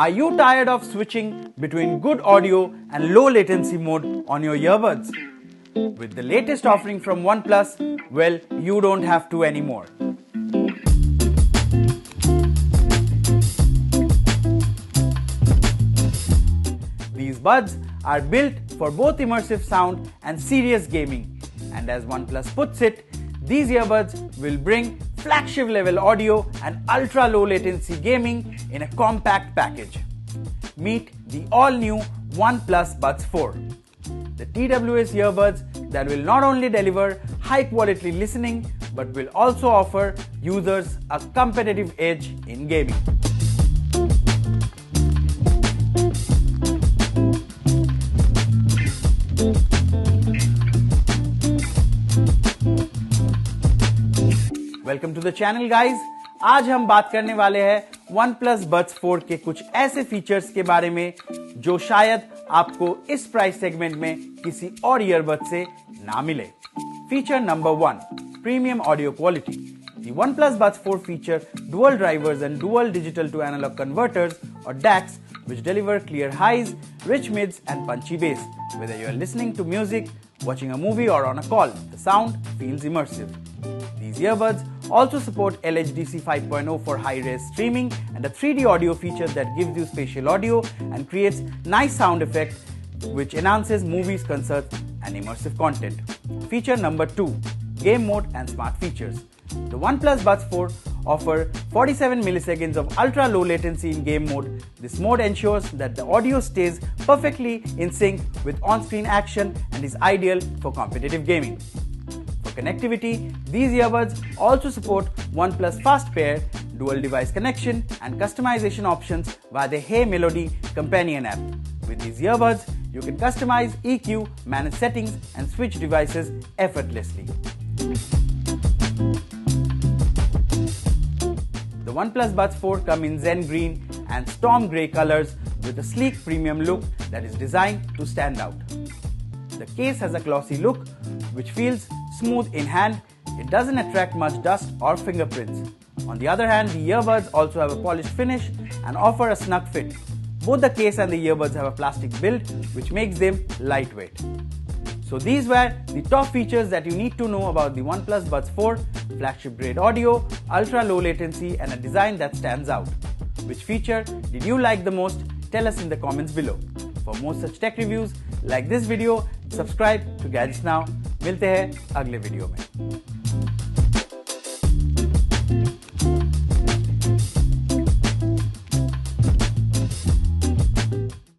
Are you tired of switching between good audio and low latency mode on your earbuds? With the latest offering from OnePlus, well, you don't have to anymore. These buds are built for both immersive sound and serious gaming, and as OnePlus puts it, these earbuds will bring flagship level audio and ultra low latency gaming in a compact package. Meet the all new OnePlus Buds 4. The TWS earbuds that will not only deliver high quality listening but will also offer users a competitive edge in gaming. Welcome to the channel guys. आज हम बात करने वाले हैं OnePlus Buds 4 के कुछ ऐसे features के बारे में जो शायद आपको इस प्राइस सेगमेंट में किसी और ईयरबड से ना मिले। Feature number 1, premium audio quality. The OnePlus Buds 4 feature dual drivers and dual digital to analog converters or DACs which deliver clear highs, rich mids and punchy bass. Whether you are listening to music, watching a movie or on a call, the sound feels immersive. These earbuds also support LHDC 5.0 for high-res streaming and a 3D audio feature that gives you spatial audio and creates nice sound effect which enhances movies, concerts and immersive content. Feature number 2, game mode and smart features. The OnePlus Buds 4 offer 47 milliseconds of ultra low latency in game mode. This mode ensures that the audio stays perfectly in sync with on-screen action and is ideal for competitive gaming. For connectivity, these earbuds also support OnePlus Fast Pair, dual device connection and customization options via the Hey Melody companion app. With these earbuds, you can customize EQ, manage settings and switch devices effortlessly. The OnePlus Buds 4 come in Zen Green and Storm Grey colors with a sleek premium look that is designed to stand out. The case has a glossy look which feels smooth in hand. It doesn't attract much dust or fingerprints. On the other hand, the earbuds also have a polished finish and offer a snug fit. Both the case and the earbuds have a plastic build which makes them lightweight. So these were the top features that you need to know about the OnePlus Buds 4, flagship grade audio, ultra low latency and a design that stands out. Which feature did you like the most? Tell us in the comments below. For more such tech reviews, like this video, subscribe to Gadgets Now. मिलते हैं अगले video में।